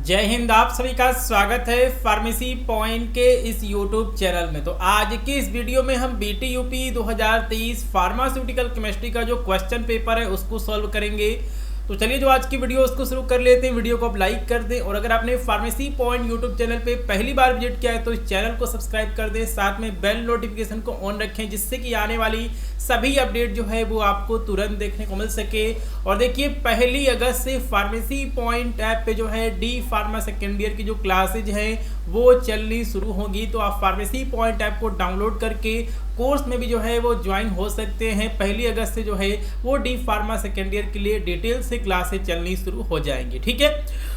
जय हिंद। आप सभी का स्वागत है फार्मेसी पॉइंट के इस यूट्यूब चैनल में। तो आज की इस वीडियो में हम बीटीयूपी 2023 फार्मास्यूटिकल केमिस्ट्री का जो क्वेश्चन पेपर है उसको सॉल्व करेंगे। तो चलिए जो आज की वीडियो उसको शुरू कर लेते हैं। वीडियो को आप लाइक कर दें और अगर आपने फार्मेसी पॉइंट यूट्यूब चैनल पे पहली बार विजिट किया है तो इस चैनल को सब्सक्राइब कर दें, साथ में बेल नोटिफिकेशन को ऑन रखें जिससे कि आने वाली सभी अपडेट जो है वो आपको तुरंत देखने को मिल सके। और देखिए 1 अगस्त से फार्मेसी पॉइंट ऐप पे जो है डी फार्मा सेकेंड ईयर की जो क्लासेज हैं वो चलनी शुरू होगी। तो आप फार्मेसी पॉइंट ऐप को डाउनलोड करके कोर्स में भी जो है वो ज्वाइन हो सकते हैं। 1 अगस्त से जो है वो डी फार्मा सेकेंड ईयर के लिए डिटेल से क्लासेज चलनी शुरू हो जाएंगी। ठीक है,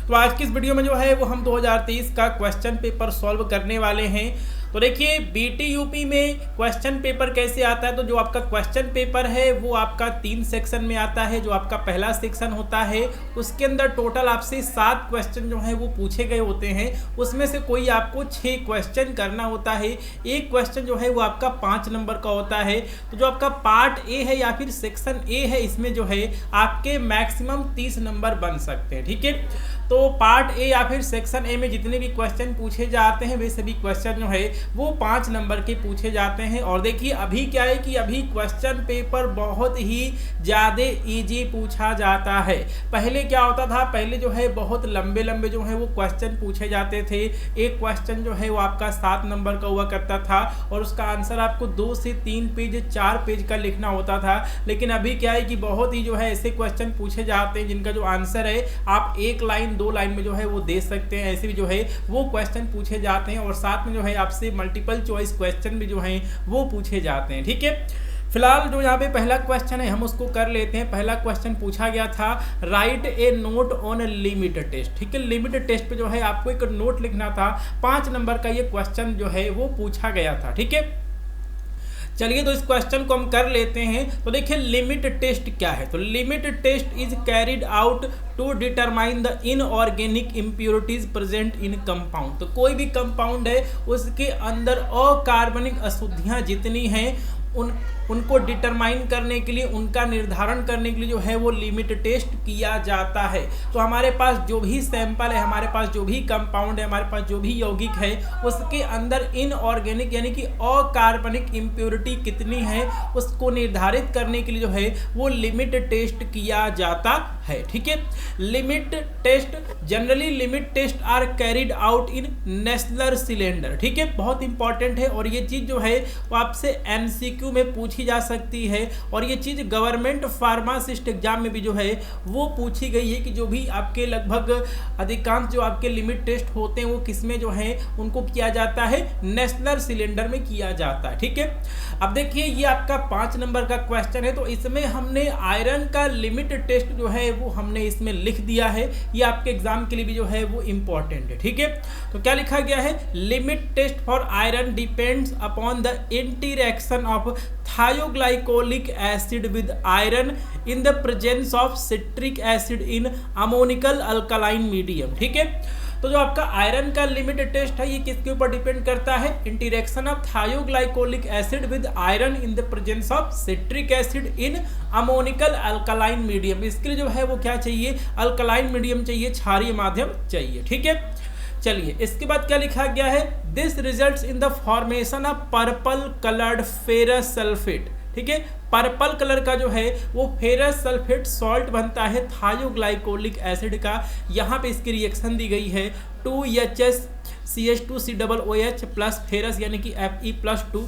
तो आज की इस वीडियो में जो है वो हम 2023 का क्वेश्चन पेपर सॉल्व करने वाले हैं। तो देखिए बीटीयूपी में क्वेश्चन पेपर कैसे आता है, तो जो आपका क्वेश्चन पेपर है वो आपका 3 सेक्शन में आता है। जो आपका पहला सेक्शन होता है उसके अंदर टोटल आपसे 7 क्वेश्चन जो है वो पूछे गए होते हैं। उसमें से कोई आपको 6 क्वेश्चन करना होता है। एक क्वेश्चन जो है वो आपका 5 नंबर का होता है। तो जो आपका पार्ट ए है या फिर सेक्शन ए है इसमें जो है आपके मैक्सिमम 30 नंबर बन सकते हैं। ठीक है, तो पार्ट ए या फिर सेक्शन ए में जितने भी क्वेश्चन पूछे जाते हैं वे सभी क्वेश्चन जो है वो 5 नंबर के पूछे जाते हैं। और देखिए अभी क्या है कि अभी क्वेश्चन पेपर बहुत ही ज़्यादा इजी पूछा जाता है। पहले क्या होता था, पहले जो है बहुत लंबे लंबे जो है वो क्वेश्चन पूछे जाते थे। एक क्वेश्चन जो है वो आपका 7 नंबर का हुआ करता था और उसका आंसर आपको 2 से 3 पेज 4 पेज का लिखना होता था। लेकिन अभी क्या है कि बहुत ही जो है ऐसे क्वेश्चन पूछे जाते हैं जिनका जो आंसर है आप 1 लाइन 2 लाइन में जो है वो दे सकते हैं। ऐसे भी जो है वो क्वेश्चन पूछे जाते हैं और साथ में जो है आपसे मल्टीपल चॉइस क्वेश्चन भी जो हैं वो पूछे जाते हैं। ठीक है, फिलहाल जो यहाँ पे पहला क्वेश्चन है हम उसको कर लेते हैं। पहला क्वेश्चन पूछा गया था write a note on limit test. ठीक है, लिमिट टेस्ट पे जो है आपको एक नोट लिखना था। 5 नंबर का ये क्वेश्चन जो है वो पूछा गया था। ठीक है, चलिए तो इस क्वेश्चन को हम कर लेते हैं। तो देखिए लिमिट टेस्ट क्या है, तो limit test is carried out to determine the inorganic impurities present in compound. तो कोई भी कंपाउंड है उसके अंदर अकार्बनिक अशुद्धियां जितनी हैं उनको डिटरमाइन करने के लिए, उनका निर्धारण करने के लिए जो है वो लिमिट टेस्ट किया जाता है। तो हमारे पास जो भी सैंपल है, हमारे पास जो भी कंपाउंड है, हमारे पास जो भी यौगिक है उसके अंदर इनऑर्गेनिक यानी कि अकार्बनिक इम्प्योरिटी कितनी है उसको निर्धारित करने के लिए जो है वो लिमिट टेस्ट किया जाता है। ठीक है, limit test generally limit test are carried out in national cylinder. ठीक है, बहुत इंपॉर्टेंट है और ये चीज़ जो है वो आपसे MCQ में पूछी जा सकती है। और ये चीज़ गवर्नमेंट फार्मासिस्ट एग्जाम में भी जो है वो पूछी गई है कि जो भी आपके लगभग अधिकांश जो आपके लिमिट टेस्ट होते हैं वो किसमें जो है उनको किया जाता है, नेशनल सिलेंडर में किया जाता है। ठीक है, अब देखिए ये आपका 5 नंबर का क्वेश्चन है। तो इसमें हमने आयरन का लिमिट टेस्ट जो है वो हमने इसमें लिख दिया है। ये आपके एग्जाम के लिए भी जो है वो इंपॉर्टेंट है। ठीक है, तो क्या लिखा गया है, limit test for iron depends upon the interaction of thioglycolic acid with iron in the presence of citric acid in ammonical alkaline medium। ठीक है, तो जो आपका आयरन का लिमिट टेस्ट है ये किसके ऊपर डिपेंड करता है, interaction of थायोग्लाइकोलिक acid with iron in the presence of citric acid in ammoniacal alkaline medium. इसके लिए जो है वो क्या चाहिए, अल्कलाइन मीडियम चाहिए, क्षारीय माध्यम चाहिए। ठीक है, चलिए इसके बाद क्या लिखा गया है, this results in the formation of purple coloured ferrous sulphate. ठीक है, पर्पल कलर का जो है वो फेरस सल्फेट सॉल्ट बनता है थायोग्लाइकोलिक एसिड का। यहाँ पे इसकी रिएक्शन दी गई है 2HCH2COOH प्लस फेरस यानी कि Fe+2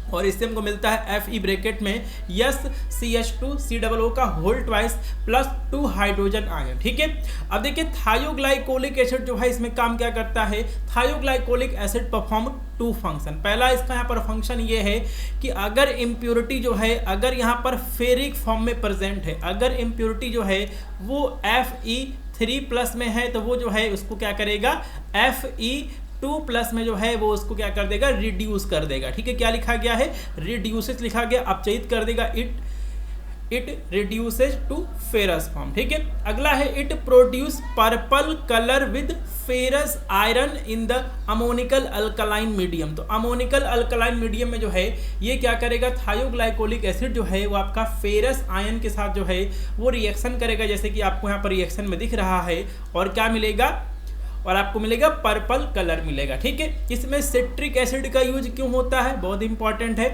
और इससे हमको मिलता है Fe ब्रैकेट में SCH2COO का whole twice plus 2 hydrogen ion. ठीक है, अब देखिए थायोग्लाइकोलिक एसिड जो है इसमें काम क्या करता है, थायोग्लाइकोलिक एसिड परफॉर्म 2 फंक्शन। पहला इसका यहाँ पर फंक्शन ये है कि अगर इम्प्योरिटी जो है अगर यहाँ पर फेरिक फॉर्म में प्रेजेंट है, अगर इम्प्योरिटी जो है वो Fe3+ में है तो वो जो है उसको क्या करेगा, Fe2+ में जो है वो उसको क्या कर देगा, रिड्यूस कर देगा। ठीक है, क्या लिखा गया है, रिड्यूसेस लिखा गया, अपचयित कर देगा, it reduces to ferrous form. ठीक है, अगला है it produce purple colour with ferrous iron in the ammoniacal alkaline medium. तो अमोनिकल अल्कलाइन मीडियम में जो है ये क्या करेगा, थायोग्लाइकोलिक एसिड जो है वो आपका फेरस आयन के साथ जो है वो रिएक्शन करेगा, जैसे कि आपको यहाँ पर रिएक्शन में दिख रहा है, और क्या मिलेगा, और आपको मिलेगा पर्पल कलर मिलेगा। ठीक है, इसमें सिट्रिक एसिड का यूज क्यों होता है, बहुत इंपॉर्टेंट है।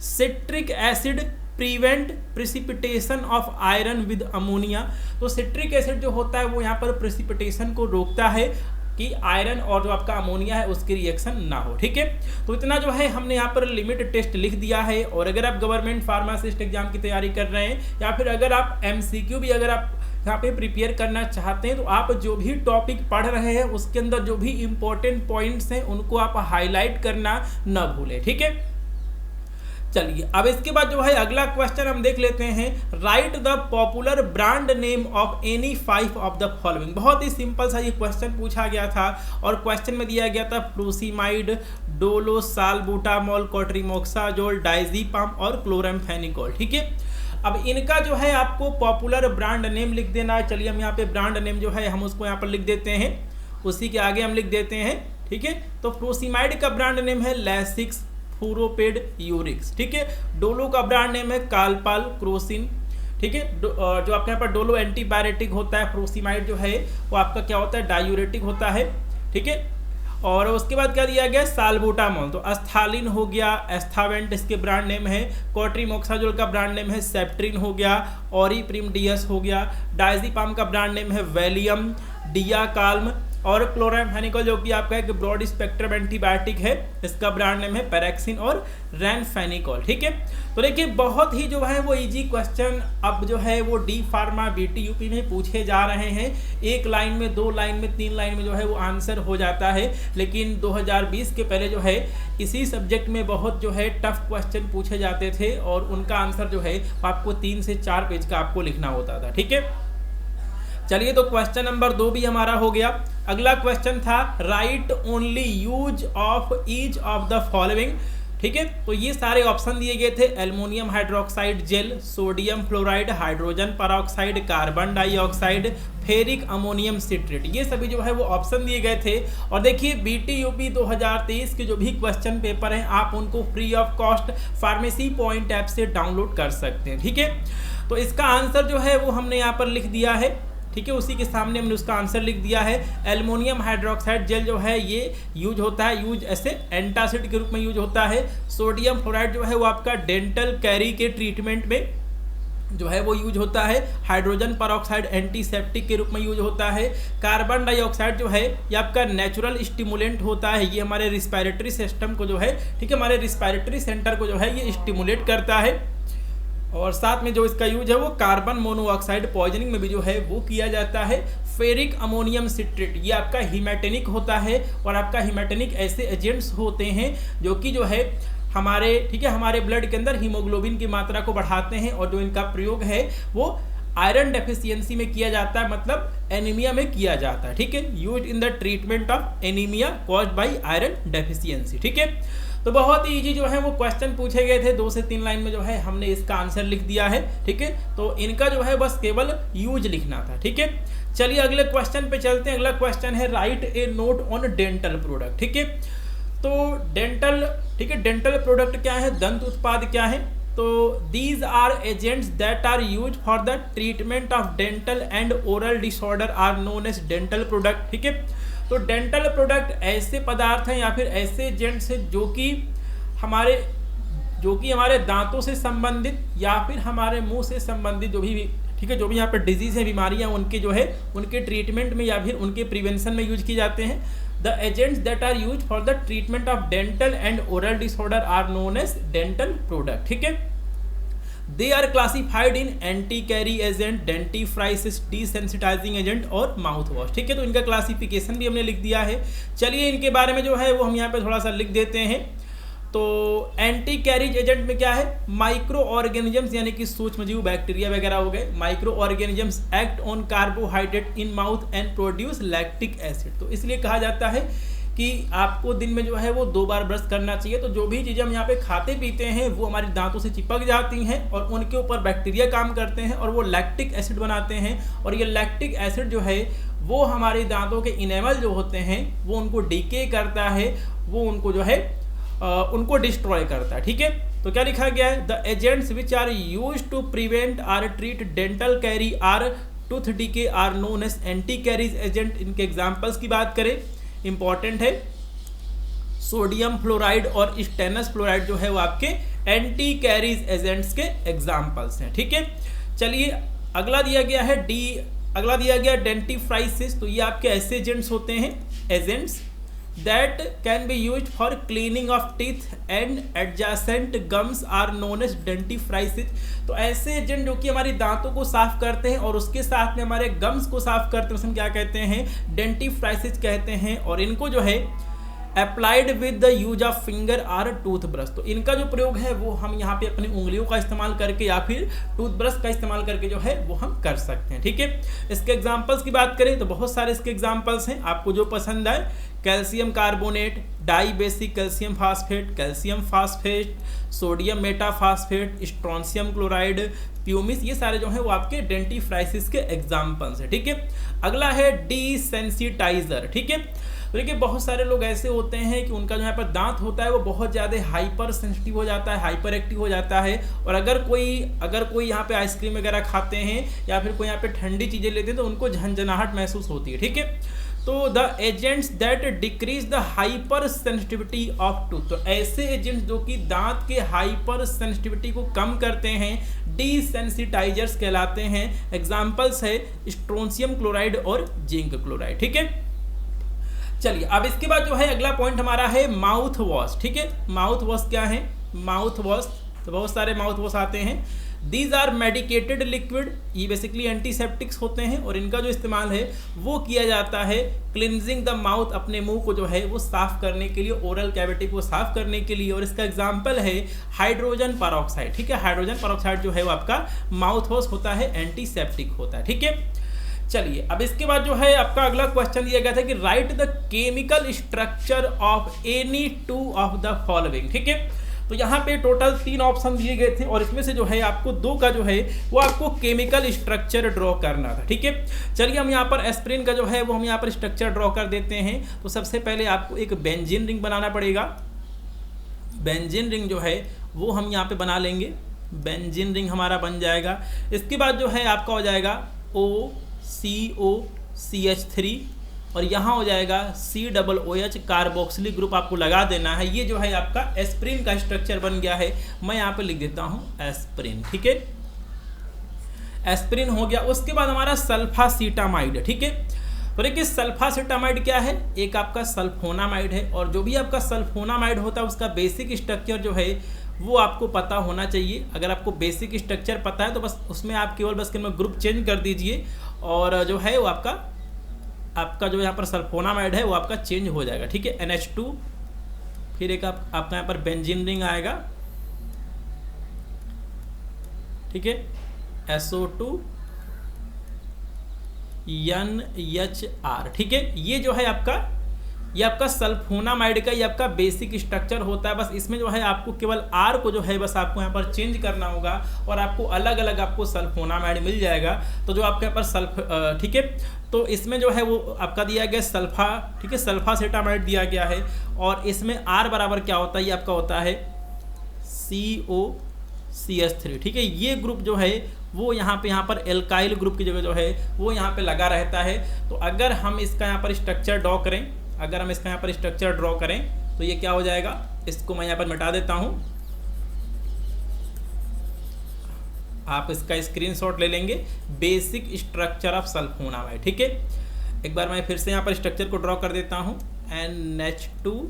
Citric acid prevent precipitation of iron with ammonia. तो सिट्रिक एसिड जो होता है वो यहाँ पर प्रिसिपिटेशन को रोकता है कि आयरन और जो आपका अमोनिया है उसकी रिएक्शन ना हो। ठीक है, तो इतना जो है हमने यहाँ पर लिमिट टेस्ट लिख दिया है। और अगर आप गवर्नमेंट फार्मासिस्ट एग्जाम की तैयारी कर रहे हैं या फिर अगर आप MCQ भी अगर आप यहाँ पे प्रिपेयर करना चाहते हैं तो आप जो भी टॉपिक पढ़ रहे हैं उसके अंदर जो भी इंपॉर्टेंट पॉइंट्स हैं उनको आप हाईलाइट करना न भूलें। ठीक है, चलिए अब इसके बाद जो है अगला क्वेश्चन हम देख लेते हैं। Right the popular brand name of any 5 of the following. बहुत ही सिंपल सा ये क्वेश्चन पूछा गया था और क्वेश्चन में दिया गया था फ्रूसिमाइड, डोलो, सालबुटामॉल, कोट्रिमोक्साजोल, डायज़ीपाम और क्लोराम्फेनिकोल। ठीक है, अब इनका जो है आपको पॉपुलर ब्रांड नेम लिख देना है। चलिए हम यहाँ पे ब्रांड नेम जो है हम उसको यहाँ पर लिख देते हैं, उसी के आगे हम लिख देते हैं। ठीक है, तो फ्रूसिमाइड का ब्रांड नेम है लैसिक्स फूरोपेड यूरिक्स। ठीक है, डोलो का ब्रांड नेम है कालपाल क्रोसिन। ठीक है, जो आपके यहाँ पर डोलो एंटीबायोटिक होता है, फ्रूसिमाइड जो है वो आपका क्या होता है, डायूरेटिक होता है। ठीक है, और उसके बाद क्या दिया गया, सालबुटामॉल, तो एस्थालिन हो गया, एस्थावेंट इसके ब्रांड नेम है। कोट्रिमोक्साजोल का ब्रांड नेम है सेप्ट्रिन हो गया, ऑरिप्रिमडियस हो गया। डायज़ीपाम का ब्रांड नेम है वैलियम, डियाकाल्म और क्लोराम्फेनिकोल जो कि आपका एक ब्रॉड स्पेक्ट्रम एंटीबायोटिक है, इसका ब्रांड नेम है पैरेक्सिन और रैनफेनिकोल। ठीक है, तो देखिए बहुत ही जो है वो इजी क्वेश्चन अब जो है वो डी फार्मा BTUP में पूछे जा रहे हैं। 1 लाइन में, 2 लाइन में, 3 लाइन में जो है वो आंसर हो जाता है। लेकिन 2020 के पहले जो है इसी सब्जेक्ट में बहुत जो है टफ क्वेश्चन पूछे जाते थे और उनका आंसर जो है आपको 3 से 4 पेज का आपको लिखना होता था। ठीक है, चलिए तो क्वेश्चन नंबर 2 भी हमारा हो गया। अगला क्वेश्चन था right only use of each of the following. ठीक है, तो ये सारे ऑप्शन दिए गए थे, aluminium hydroxide gel, sodium fluoride, hydrogen peroxide, carbon dioxide, ferric ammonium citrate, ये सभी जो है वो ऑप्शन दिए गए थे। और देखिए BTUP 2023 के जो भी क्वेश्चन पेपर हैं आप उनको free of cost pharmacy point app से डाउनलोड कर सकते हैं। ठीक है, तो इसका आंसर जो है वो हमने यहाँ पर लिख दिया है। ठीक है, उसी के सामने हमने उसका आंसर लिख दिया है। एल्युमिनियम हाइड्रोक्साइड जेल जो है ये यूज होता है, यूज ऐसे एंटासिड के रूप में यूज होता है। सोडियम फ्लोराइड जो है वो आपका डेंटल कैरी के ट्रीटमेंट में जो है वो यूज होता है। हाइड्रोजन परऑक्साइड एंटीसेप्टिक के रूप में यूज होता है। कार्बन डाइऑक्साइड जो है ये आपका नेचुरल स्टिमुलेंट होता है, ये हमारे रिस्पायरेटरी सिस्टम को जो है, ठीक है, हमारे रिस्पायरेटरी सेंटर को जो है ये स्टिमुलेट करता है। और साथ में जो इसका यूज है वो कार्बन मोनोऑक्साइड पॉइजनिंग में भी जो है वो किया जाता है। फेरिक अमोनियम सिट्रेट ये आपका हीमेटेनिक होता है और आपका हीमेटेनिक ऐसे एजेंट्स होते हैं जो कि जो है हमारे, ठीक है, हमारे ब्लड के अंदर हीमोग्लोबिन की मात्रा को बढ़ाते हैं और जो इनका प्रयोग है वो आयरन डेफिशिएंसी में किया जाता है, मतलब एनीमिया में किया जाता है। ठीक है, use in the treatment of anaemia caused by iron deficiency. ठीक है, तो बहुत ही इजी जो है वो क्वेश्चन पूछे गए थे, 2 से 3 लाइन में जो है हमने इसका आंसर लिख दिया है। ठीक है, तो इनका जो है बस केवल यूज लिखना था। ठीक है, चलिए अगले क्वेश्चन पे चलते हैं। अगला क्वेश्चन है right a note on dental product. ठीक है, तो डेंटल, ठीक है, डेंटल प्रोडक्ट क्या है, दंत उत्पाद क्या है, तो these are agents that are use for the treatment of dental and oral disorder are known as dental product. ठीक है, तो डेंटल प्रोडक्ट ऐसे पदार्थ हैं या फिर ऐसे एजेंट्स हैं जो कि हमारे दांतों से संबंधित या फिर हमारे मुंह से संबंधित जो भी, ठीक है, जो भी यहाँ पर डिजीज है, बीमारियां, उनके जो है उनके ट्रीटमेंट में या फिर उनके प्रिवेंशन में यूज किए जाते हैं। The agents that are use for the treatment of dental and oral disorder are known as dental product. ठीक है, they are classified in anti caries agent, dentifrices, desensitizing agent और माउथ वॉश। ठीक है, तो इनका क्लासिफिकेशन भी हमने लिख दिया है। चलिए इनके बारे में जो है वो हम यहाँ पे थोड़ा सा लिख देते हैं। तो एंटी कैरिज एजेंट में क्या है, माइक्रो ऑर्गेनिजम्स यानी कि सूक्ष्मजीव, बैक्टीरिया वगैरह हो गए। Micro organisms act on carbohydrate in mouth and produce lactic acid, तो इसलिए कहा जाता है कि आपको दिन में जो है वो 2 बार ब्रश करना चाहिए। तो जो भी चीज़ें हम यहाँ पे खाते पीते हैं वो हमारे दांतों से चिपक जाती हैं और उनके ऊपर बैक्टीरिया काम करते हैं और वो लैक्टिक एसिड बनाते हैं, और ये लैक्टिक एसिड जो है वो हमारे दांतों के इनेमल जो होते हैं वो उनको डीके करता है, वो उनको जो है उनको डिस्ट्रॉय करता है। ठीक है, तो क्या लिखा गया है, the agents which are use to prevent or treat dental caries or tooth decay are known as anti caries agent. इनके एग्जाम्पल्स की बात करें, इंपॉर्टेंट है, सोडियम फ्लोराइड और स्टेनस फ्लोराइड जो है वो आपके एंटी कैरीज एजेंट्स के एग्जाम्पल्स हैं। ठीक है, चलिए अगला दिया गया है अगला दिया गया डेंटिफ्राइसिस। तो ये आपके ऐसे एजेंट्स होते हैं, agents that can be used for cleaning of teeth and adjacent gums are known as dentifrices. तो ऐसे एजेंट जो कि हमारी दांतों को साफ करते हैं और उसके साथ में हमारे गम्स को साफ करते हैं, उसे हम क्या कहते हैं, डेंटिफ्राइसिस कहते हैं। और इनको जो है applied with the use of finger or toothbrush. तो इनका जो प्रयोग है वो हम यहाँ पे अपनी उंगलियों का इस्तेमाल करके या फिर टूथब्रश का इस्तेमाल करके जो है वो हम कर सकते हैं। ठीक है, इसके एग्जांपल्स की बात करें तो बहुत सारे इसके एग्जांपल्स हैं, आपको जो पसंद आए, calcium carbonate, dibasic calcium phosphate, calcium phosphate, sodium metaphosphate, strontium chloride, pumice, ये सारे जो है वो आपके डेंटिफ्राइसिस के एग्जाम्पल्स है। ठीक है, अगला है डीसेंसिटाइजर। ठीक है, तो देखिए बहुत सारे लोग ऐसे होते हैं कि उनका जो यहाँ पर दांत होता है वो बहुत ज़्यादा हाइपर सेंसिटिव हो जाता है, हाइपर एक्टिव हो जाता है। और अगर कोई यहाँ पे आइसक्रीम वगैरह खाते हैं या फिर कोई यहाँ पे ठंडी चीज़ें लेते हैं तो उनको झंझनाहट महसूस होती है। ठीक है, तो the agents that decrease the hyper sensitivity of tooth. तो ऐसे एजेंट्स जो कि दांत के हाइपर सेंसिटिविटी को कम करते हैं डीसेंसिटाइजर्स कहलाते हैं। एग्जाम्पल्स है स्ट्रोंशियम क्लोराइड और जिंक क्लोराइड। ठीक है, चलिए अब इसके बाद जो है अगला पॉइंट हमारा है माउथ वॉश। ठीक है, माउथ वॉश क्या है, माउथ वॉश, तो बहुत सारे माउथ वॉश आते हैं। दीज आर मेडिकेटेड लिक्विड, ये बेसिकली एंटीसेप्टिक्स होते हैं और इनका जो इस्तेमाल है वो किया जाता है क्लिनजिंग द माउथ, अपने मुंह को जो है वो साफ करने के लिए, ओरल कैविटी को साफ करने के लिए। और इसका एग्जांपल है हाइड्रोजन पेरोक्साइड। ठीक है, हाइड्रोजन पेरोक्साइड जो है वो आपका माउथ वॉश होता है, एंटीसेप्टिक होता है। ठीक है, चलिए अब इसके बाद जो है आपका अगला क्वेश्चन दिया गया था कि right the chemical structure of any two of the following. ठीक है, तो यहाँ पे टोटल 3 ऑप्शन दिए गए थे और इसमें से जो है आपको 2 का जो है वो आपको केमिकल स्ट्रक्चर ड्रॉ करना था। ठीक है, चलिए हम यहाँ पर एस्प्रिन का जो है वो हम यहाँ पर स्ट्रक्चर ड्रॉ कर देते हैं। तो सबसे पहले आपको एक बेंजीन रिंग बनाना पड़ेगा। बेंजीन रिंग जो है वो हम यहाँ पे बना लेंगे, बेंजीन रिंग हमारा बन जाएगा। इसके बाद जो है आपका हो जाएगा OCOCH3 और यहाँ हो जाएगा COOH, कार्बोक्सिलिक ग्रुप आपको लगा देना है। ये जो है आपका एस्प्रिन का स्ट्रक्चर बन गया है। मैं यहाँ पे लिख देता हूँ एस्प्रिन। ठीक है, एस्प्रिन हो गया। उसके बाद हमारा सल्फासीटामाइड। ठीक है, तो देखिए सल्फासीटामाइड क्या है, एक आपका सल्फोनामाइड है। और जो भी आपका सल्फोनामाइड होता है उसका बेसिक स्ट्रक्चर जो है वो आपको पता होना चाहिए। अगर आपको बेसिक स्ट्रक्चर पता है तो बस उसमें आप केवल बस ग्रुप चेंज कर दीजिए और जो है वो आपका जो यहाँ पर सल्फोनामाइड है वो आपका चेंज हो जाएगा। ठीक है, NH2, फिर एक आपका यहाँ पर बेंजीन रिंग आएगा। ठीक है, SO2 NHR। ठीक है, ये जो है ये आपका सल्फोनामाइड का ये आपका बेसिक स्ट्रक्चर होता है। बस इसमें जो है आपको केवल R को जो है बस आपको यहाँ पर चेंज करना होगा और आपको अलग अलग आपको सल्फोनामाइड मिल जाएगा। तो जो आपके यहाँ पर ठीक है, तो इसमें जो है वो आपका दिया गया सल्फा, ठीक है, सल्फासीटामाइड दिया गया है। और इसमें R बराबर क्या होता है, ये आपका होता है COCH3। ठीक है, ये ग्रुप जो है वो यहाँ पर एल्काइल ग्रुप की जगह जो है वो यहाँ पे लगा रहता है। तो अगर हम इसका यहाँ पर स्ट्रक्चर ड्रॉ करें, तो ये क्या हो जाएगा, इसको मैं यहाँ पर मिटा देता हूँ। आप इसका स्क्रीनशॉट ले लेंगे, बेसिक स्ट्रक्चर ऑफ सल्फोनामाइड। ठीक है, एक बार मैं फिर से यहाँ पर स्ट्रक्चर को ड्रॉ कर देता हूँ। NH2,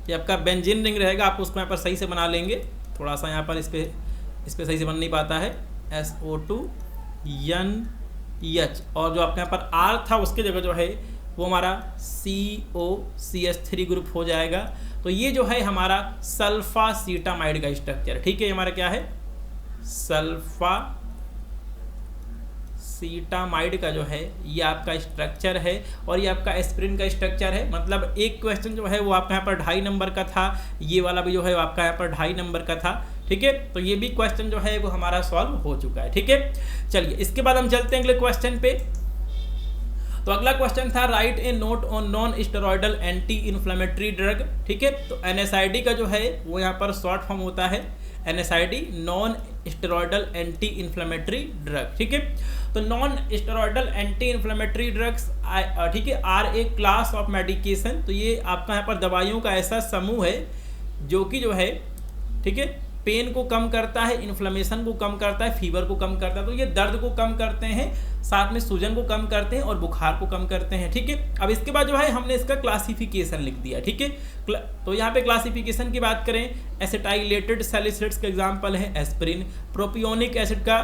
ये आपका बेंजीन रिंग रहेगा, आप उसको यहाँ पर सही से बना लेंगे। थोड़ा सा यहाँ पर इस पे सही से बन नहीं पाता है। SO2 NH और जो आपके यहाँ पर R था उसके जगह जो है वो हमारा COCH3 ग्रुप हो जाएगा। तो ये जो है हमारा सल्फासीटामाइड का स्ट्रक्चर। ठीक है, हमारा क्या है, सल्फासीटामाइड का जो है ये आपका स्ट्रक्चर है और ये आपका एस्प्रिन का स्ट्रक्चर है। मतलब एक क्वेश्चन जो है वो आपका यहाँ पर 2.5 नंबर का था, ये वाला भी जो है आपका यहाँ पर 2.5 नंबर का था। ठीक है, तो ये भी क्वेश्चन जो है वो हमारा सॉल्व हो चुका है। ठीक है, चलिए इसके बाद हम चलते हैं अगले क्वेश्चन पे। तो अगला क्वेश्चन था write a note on non steroidal anti inflammatory drug. ठीक है, तो NSAID का जो है वो यहाँ पर शॉर्ट फॉर्म होता है NSAID, non steroidal anti inflammatory drug. ठीक है, तो non steroidal anti inflammatory drugs, ठीक है, are a class of medication. तो ये आपका यहाँ पर दवाइयों का ऐसा समूह है जो कि जो है, ठीक है, पेन को कम करता है, इन्फ्लेमेशन को कम करता है, फीवर को कम करता है। तो ये दर्द को कम करते हैं, साथ में सूजन को कम करते हैं और बुखार को कम करते हैं। ठीक है, अब इसके बाद जो है हमने इसका क्लासिफिकेशन लिख दिया। ठीक है, तो यहाँ पे क्लासिफिकेशन की बात करें, एसिटाइलेटेड सैलिसिलेट्स का एग्जाम्पल है एस्पिरिन, प्रोपियोनिक एसिड का,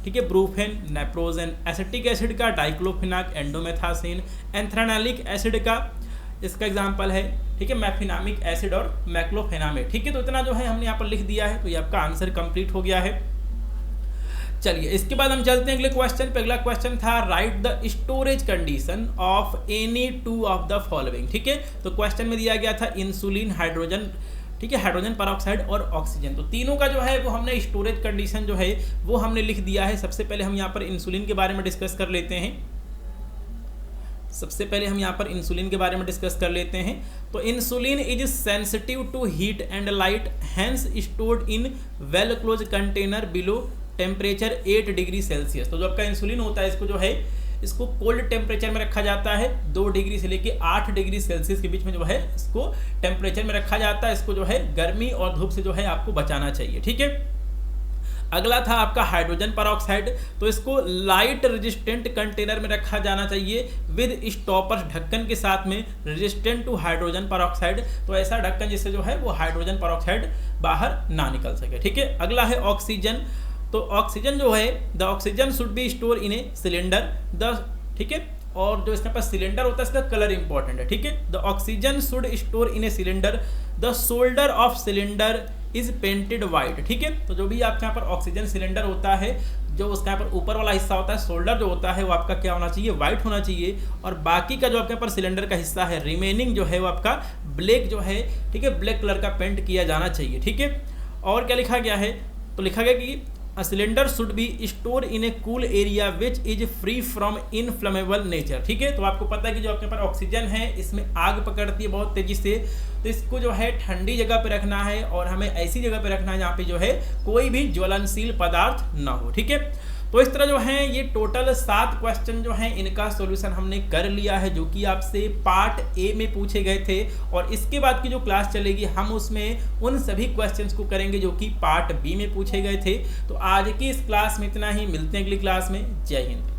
ठीक है, ब्रूफेन, नेप्रोजेन, एसिटिक एसिड का डाइक्लोफिनाक, एंडोमेथासिन, एंथ्रानालिक एसिड का इसका एग्जाम्पल है, ठीक है, मैफिनामिक एसिड और मैक्लोफेनामेट। ठीक है, तो इतना जो है हमने यहाँ पर लिख दिया है, तो ये आपका आंसर कंप्लीट हो गया है। चलिए इसके बाद हम चलते हैं अगले क्वेश्चन पे। अगला क्वेश्चन था right the storage condition of any two of the following. ठीक है, तो क्वेश्चन में दिया गया था इंसुलिन, हाइड्रोजन, ठीक है, हाइड्रोजन पेरोक्साइड और ऑक्सीजन। तो तीनों का जो है वो हमने स्टोरेज कंडीशन जो है वो हमने लिख दिया है। सबसे पहले हम यहाँ पर इंसुलिन के बारे में डिस्कस कर लेते हैं। तो insulin is sensitive to heat and light, hence stored in well close container below temperature 8 degree Celsius. तो जो आपका इंसुलिन होता है इसको जो है इसको कोल्ड टेम्परेचर में रखा जाता है, 2 डिग्री से लेके 8 डिग्री सेल्सियस के बीच में जो है इसको टेम्परेचर में रखा जाता है। इसको जो है गर्मी और धूप से जो है आपको बचाना चाहिए। ठीक है, अगला था आपका हाइड्रोजन पेरोक्साइड। तो इसको लाइट रेजिस्टेंट कंटेनर में रखा जाना चाहिए विद स्टॉपर्स, ढक्कन के साथ में, रेजिस्टेंट टू हाइड्रोजन पेरोक्साइड। तो ऐसा ढक्कन जिससे जो है वो हाइड्रोजन पेरोक्साइड बाहर ना निकल सके। ठीक है, अगला है ऑक्सीजन। तो ऑक्सीजन जो है, the oxygen should be store in a cylinder, the, ठीक है, और जो इसके पास सिलेंडर होता है इसका कलर इंपॉर्टेंट है। ठीक है, the oxygen should store in a cylinder, the shoulder of cylinder is painted white. ठीक है, तो जो भी आपके यहाँ पर ऑक्सीजन सिलेंडर होता है, जो उसका यहाँ पर ऊपर वाला हिस्सा होता है, शोल्डर जो होता है वो आपका क्या होना चाहिए, वाइट होना चाहिए। और बाकी का जो आपके यहाँ पर सिलेंडर का हिस्सा है, रिमेनिंग जो है वो आपका ब्लैक जो है, ठीक है, ब्लैक कलर का पेंट किया जाना चाहिए। ठीक है, और क्या लिखा गया है, तो लिखा गया कि A cylinder should be stored in a cool area which is free from inflammable nature। ठीक है, तो आपको पता है कि जो आपके पास ऑक्सीजन है इसमें आग पकड़ती है बहुत तेजी से, तो इसको जो है ठंडी जगह पे रखना है और हमें ऐसी जगह पे रखना है जहाँ पे जो है कोई भी ज्वलनशील पदार्थ ना हो। ठीक है, तो इस तरह जो है ये टोटल 7 क्वेश्चन जो हैं इनका सॉल्यूशन हमने कर लिया है, जो कि आपसे पार्ट ए में पूछे गए थे। और इसके बाद की जो क्लास चलेगी हम उसमें उन सभी क्वेश्चंस को करेंगे जो कि पार्ट बी में पूछे गए थे। तो आज की इस क्लास में इतना ही, मिलते हैं अगली क्लास में। जय हिंद।